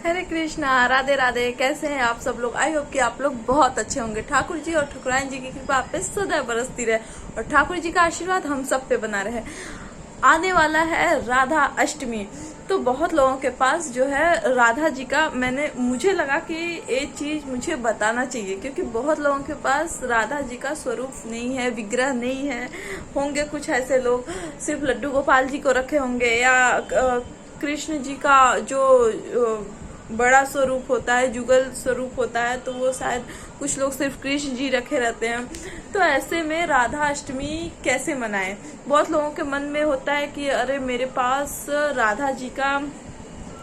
हरे कृष्णा, राधे राधे। कैसे हैं आप सब लोग? आई होप कि आप लोग बहुत अच्छे होंगे। ठाकुर जी और ठकुराइन जी की कृपा आप पे सदैव बरसती रहे और ठाकुर जी का आशीर्वाद हम सब पे बना रहे। आने वाला है राधा अष्टमी, तो बहुत लोगों के पास जो है राधा जी का मुझे लगा कि एक चीज मुझे बताना चाहिए, क्योंकि बहुत लोगों के पास राधा जी का स्वरूप नहीं है, विग्रह नहीं है। होंगे कुछ ऐसे लोग सिर्फ लड्डू गोपाल जी को रखे होंगे, या कृष्ण जी का जो बड़ा स्वरूप होता है, जुगल स्वरूप होता है, तो वो शायद कुछ लोग सिर्फ कृष्ण जी रखे रहते हैं। तो ऐसे में राधा अष्टमी कैसे मनाएं? बहुत लोगों के मन में होता है कि अरे मेरे पास राधा जी का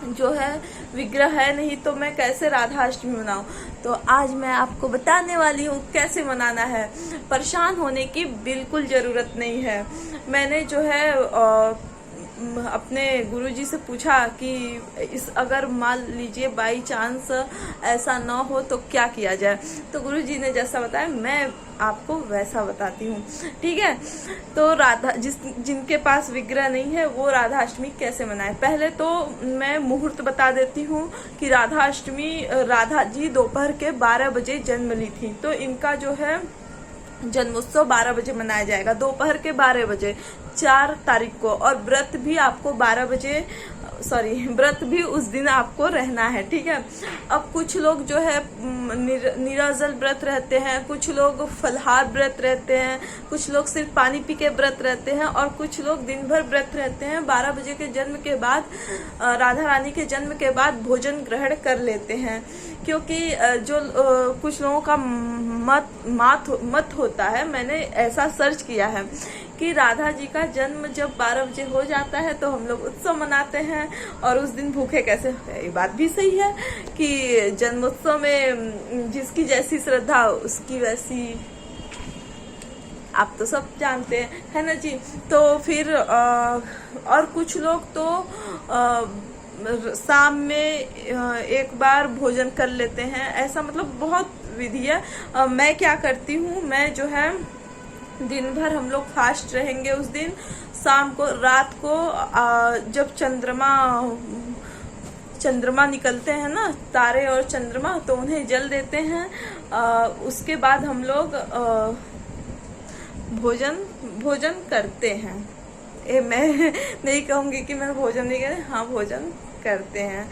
जो है विग्रह है नहीं, तो मैं कैसे राधा अष्टमी मनाऊं। तो आज मैं आपको बताने वाली हूँ कैसे मनाना है। परेशान होने की बिल्कुल जरूरत नहीं है। मैंने जो है अपने गुरुजी से पूछा कि अगर मान लीजिए बाई चांस ऐसा ना हो तो क्या किया जाए। तो गुरुजी ने जैसा बताया मैं आपको वैसा बताती हूँ, ठीक है। तो जिनके पास विग्रह नहीं है वो राधा अष्टमी कैसे मनाए। पहले तो मैं मुहूर्त बता देती हूँ कि राधा अष्टमी, राधा जी दोपहर के 12 बजे जन्म ली थी, तो इनका जो है जन्मोत्सव 12 बजे मनाया जाएगा, दोपहर के 12 बजे 4 तारीख को। और व्रत भी आपको 12 बजे व्रत भी उस दिन आपको रहना है, ठीक है। अब कुछ लोग जो है निराजल व्रत रहते हैं, कुछ लोग फलहार व्रत रहते हैं, कुछ लोग सिर्फ पानी पी के व्रत रहते हैं, और कुछ लोग दिन भर व्रत रहते हैं। 12 बजे के जन्म के बाद, राधा रानी के जन्म के बाद भोजन ग्रहण कर लेते हैं, क्योंकि जो कुछ लोगों का मत होता है, मैंने ऐसा सर्च किया है कि राधा जी का जन्म जब 12 बजे हो जाता है तो हम लोग उत्सव मनाते हैं, और उस दिन भूखे कैसे। ये बात भी सही है कि जन्मोत्सव में जिसकी जैसी श्रद्धा उसकी वैसी, आप तो सब जानते हैं, है ना जी। तो फिर और कुछ लोग तो शाम में एक बार भोजन कर लेते हैं, ऐसा मतलब बहुत विधि है। मैं क्या करती हूँ, मैं जो है दिन भर हम लोग फास्ट रहेंगे उस दिन। शाम को, रात को जब चंद्रमा निकलते हैं ना, तारे और चंद्रमा, तो उन्हें जल देते हैं। उसके बाद हम लोग भोजन करते हैं। मैं नहीं कहूंगी कि मैं भोजन नहीं करते, हाँ भोजन करते हैं,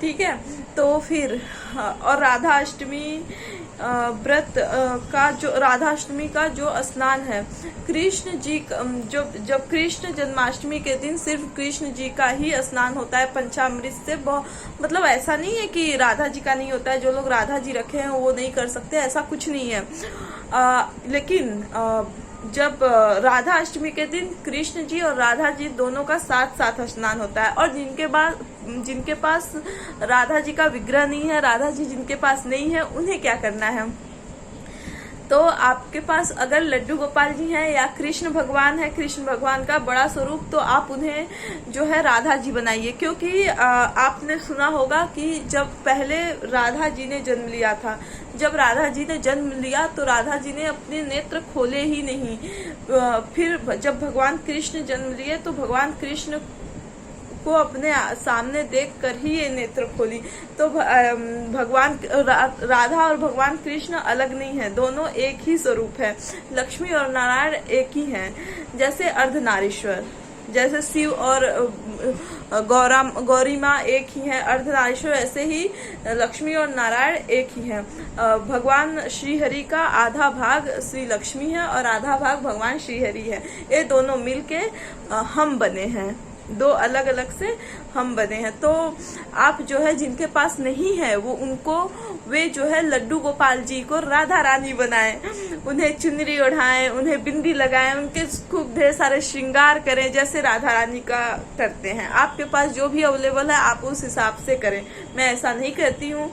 ठीक है। तो फिर और राधा अष्टमी व्रत का जो राधा अष्टमी का जो स्नान है, कृष्ण जी जब कृष्ण जन्माष्टमी के दिन सिर्फ कृष्ण जी का ही स्नान होता है पंचामृत से। मतलब ऐसा नहीं है कि राधा जी का नहीं होता है, जो लोग राधा जी रखे हैं वो नहीं कर सकते, ऐसा कुछ नहीं है। लेकिन जब राधा अष्टमी के दिन कृष्ण जी और राधा जी दोनों का साथ साथ स्नान होता है। और जिनके पास राधा जी का विग्रह नहीं है, राधा जी जिनके पास नहीं है, उन्हें क्या करना है। तो आपके पास अगर लड्डू गोपाल जी हैं या कृष्ण भगवान है, कृष्ण भगवान का बड़ा स्वरूप, तो आप उन्हें जो है राधा जी बनाइए। क्योंकि आपने सुना होगा कि जब पहले राधा जी ने जन्म लिया था, जब राधा जी ने जन्म लिया तो राधा जी ने अपने नेत्र खोले ही नहीं। फिर जब भगवान कृष्ण जन्म लिए तो भगवान कृष्ण को अपने सामने देखकर ही ये नेत्र खोली। तो भगवान राधा और भगवान कृष्ण अलग नहीं है, दोनों एक ही स्वरूप है। लक्ष्मी और नारायण एक ही हैं। जैसे अर्धनारीश्वर, जैसे शिव और गौरी माँ एक ही हैं, अर्धनारीश्वर, ऐसे ही लक्ष्मी और नारायण एक ही हैं। भगवान श्री हरि का आधा भाग श्री लक्ष्मी है और आधा भाग भगवान श्री हरि है। ये दोनों मिलके हम बने हैं, दो अलग अलग से हम बने हैं। तो आप जो है जिनके पास नहीं है वे जो है लड्डू गोपाल जी को राधा रानी बनाएं, उन्हें चुनरी ओढ़ाएं, उन्हें बिंदी लगाएं, उनके खूब ढेर सारे श्रृंगार करें जैसे राधा रानी का करते हैं। आपके पास जो भी अवेलेबल है आप उस हिसाब से करें। मैं ऐसा नहीं कहती हूँ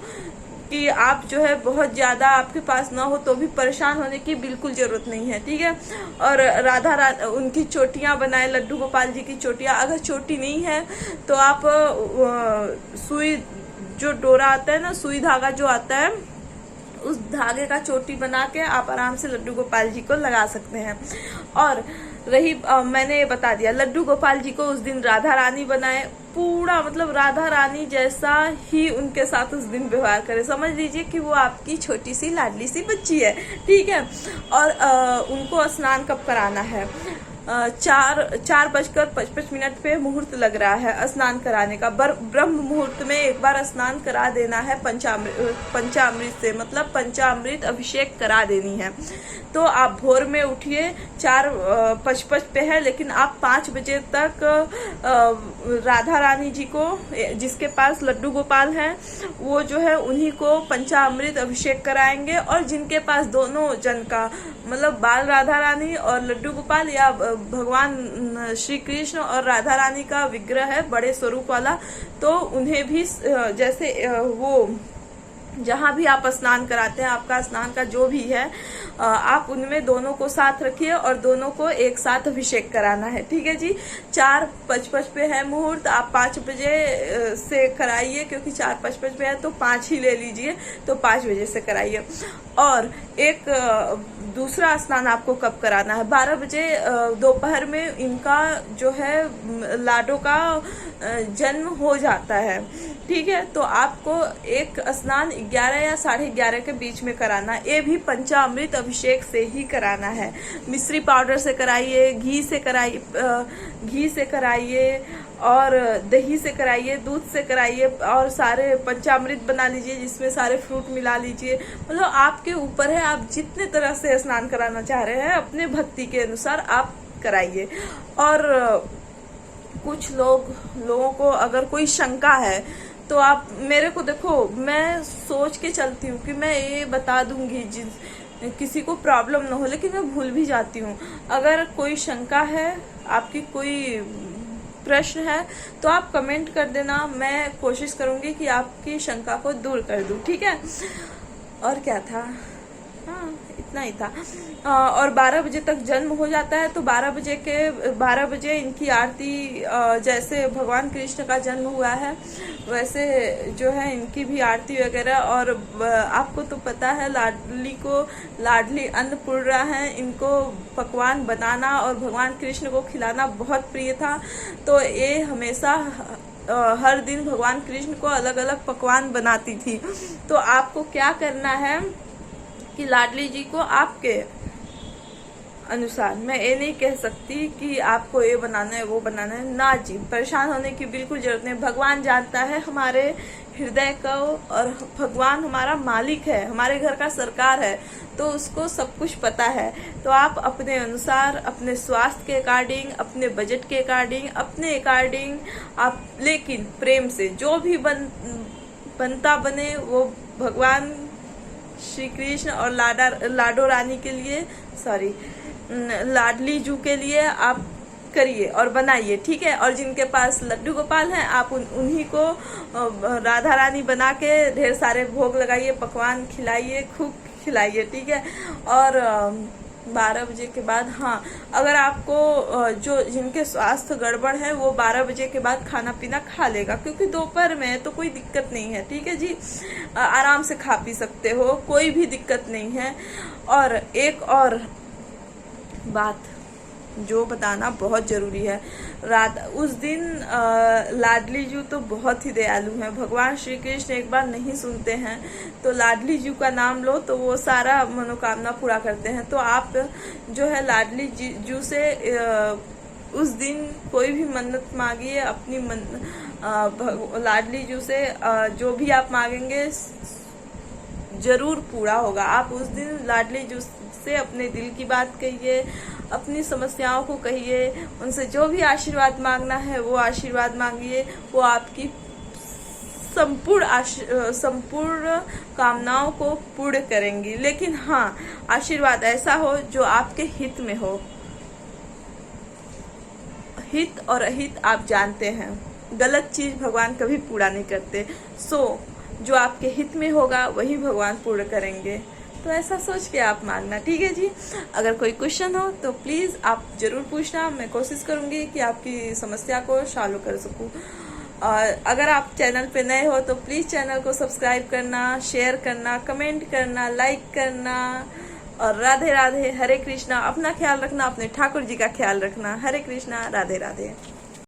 कि आप जो है बहुत ज्यादा आपके पास ना हो तो भी परेशान होने की बिल्कुल जरूरत नहीं है, ठीक है। और उनकी चोटियां बनाए, लड्डू गोपाल जी की चोटियां। अगर चोटी नहीं है तो आप सुई, जो डोरा आता है ना, सुई धागा जो आता है, उस धागे का चोटी बना के आप आराम से लड्डू गोपाल जी को लगा सकते हैं। और मैंने बता दिया, लड्डू गोपाल जी को उस दिन राधा रानी बनाए, पूरा मतलब राधा रानी जैसा ही उनके साथ उस दिन व्यवहार करे। समझ लीजिए कि वो आपकी छोटी सी लाडली सी बच्ची है, ठीक है। और उनको स्नान कब कराना है? 4:55 पे मुहूर्त लग रहा है स्नान कराने का। ब्रह्म मुहूर्त में एक बार स्नान करा देना है पंचामृत से, मतलब पंचामृत अभिषेक करा देनी है। तो आप भोर में उठिए, 4:55 पे है, लेकिन आप 5 बजे तक राधा रानी जी को, जिसके पास लड्डू गोपाल हैं, वो जो है उन्हीं को पंचामृत अभिषेक कराएंगे। और जिनके पास दोनों जन का मतलब बाल राधा रानी और लड्डू गोपाल या भगवान श्री कृष्ण और राधा रानी का विग्रह है बड़े स्वरूप वाला, तो उन्हें भी जैसे वो जहाँ भी आप स्नान कराते हैं, आपका स्नान का जो भी है, आप उनमें दोनों को साथ रखिए और दोनों को एक साथ अभिषेक कराना है, ठीक है जी। 4:55 पे है मुहूर्त, आप 5 बजे से कराइए, क्योंकि 4:55 पे है तो 5 ही ले लीजिए, तो 5 बजे से कराइए। और एक दूसरा स्नान आपको कब कराना है? 12 बजे दोपहर में इनका जो है लाडो का जन्म हो जाता है, ठीक है। तो आपको एक स्नान 11 या 11:30 के बीच में कराना है। ये भी पंचामृत अभिषेक से ही कराना है। मिश्री पाउडर से कराइए, घी से कराइए और दही से कराइए, दूध से कराइए, और सारे पंचामृत बना लीजिए जिसमें सारे फ्रूट मिला लीजिए। मतलब आपके ऊपर है, आप जितने तरह से स्नान कराना चाह रहे हैं अपने भक्ति के अनुसार आप कराइए। और कुछ लोगों को अगर कोई शंका है तो आप मेरे को देखो, मैं सोच के चलती हूँ कि मैं ये बता दूंगी किसी को प्रॉब्लम ना हो, लेकिन मैं भूल भी जाती हूँ। अगर कोई शंका है, आपकी कोई प्रश्न है, तो आप कमेंट कर देना, मैं कोशिश करूंगी कि आपकी शंका को दूर कर दूं, ठीक है। और क्या था? हाँ, इतना ही था। और 12 बजे तक जन्म हो जाता है, तो 12 बजे इनकी आरती, जैसे भगवान कृष्ण का जन्म हुआ है वैसे जो है इनकी भी आरती वगैरह। और आपको तो पता है लाडली अन्नपूर्णा है, इनको पकवान बनाना और भगवान कृष्ण को खिलाना बहुत प्रिय था। तो ये हमेशा हर दिन भगवान कृष्ण को अलग अलग पकवान बनाती थी। तो आपको क्या करना है कि लाडली जी को आपके अनुसार, मैं ये नहीं कह सकती कि आपको ये बनाना है वो बनाना है, ना जी, परेशान होने की बिल्कुल जरूरत नहीं। भगवान जानता है हमारे हृदय को, और भगवान हमारा मालिक है, हमारे घर का सरकार है, तो उसको सब कुछ पता है। तो आप अपने अनुसार, अपने स्वास्थ्य के अकॉर्डिंग, अपने बजट के अकॉर्डिंग, अपने अकॉर्डिंग आप, लेकिन प्रेम से जो भी बनता बने वो भगवान श्री कृष्ण और लाडो रानी के लिए, लाडली जू के लिए आप करिए और बनाइए, ठीक है। और जिनके पास लड्डू गोपाल हैं, आप उन्हीं को राधा रानी बना के ढेर सारे भोग लगाइए, पकवान खिलाइए, खूब खिलाइए, ठीक है। और 12 बजे के बाद, हाँ, अगर आपको जो जिनके स्वास्थ्य गड़बड़ है वो 12 बजे के बाद खाना पीना खा लेगा, क्योंकि दोपहर में है तो कोई दिक्कत नहीं है, ठीक है जी। आराम से खा पी सकते हो, कोई भी दिक्कत नहीं है। और एक और बात जो बताना बहुत जरूरी है, उस दिन लाडली जू तो बहुत ही दयालु हैं। भगवान श्री कृष्ण एक बार नहीं सुनते हैं, तो लाडली जू का नाम लो तो वो सारा मनोकामना पूरा करते हैं। तो आप जो है लाडली जू से उस दिन कोई भी मन्नत मांगिए, अपनी लाडली जू से जो भी आप मांगेंगे जरूर पूरा होगा। आप उस दिन लाडली जू से अपने दिल की बात कहिए, अपनी समस्याओं को कहिए, उनसे जो भी आशीर्वाद मांगना है वो आशीर्वाद मांगिए, वो आपकी संपूर्ण कामनाओं को पूर्ण करेंगी। लेकिन हाँ, आशीर्वाद ऐसा हो जो आपके हित में हो। हित और अहित आप जानते हैं, गलत चीज भगवान कभी पूरा नहीं करते। जो आपके हित में होगा वही भगवान पूर्ण करेंगे। तो ऐसा सोच के आप मांगना, ठीक है जी। अगर कोई क्वेश्चन हो तो प्लीज आप जरूर पूछना, मैं कोशिश करूंगी कि आपकी समस्या को सॉल्व कर सकूं। और अगर आप चैनल पे नए हो तो प्लीज चैनल को सब्सक्राइब करना, शेयर करना, कमेंट करना, लाइक करना। और राधे राधे, हरे कृष्णा। अपना ख्याल रखना, अपने ठाकुर जी का ख्याल रखना। हरे कृष्णा, राधे राधे।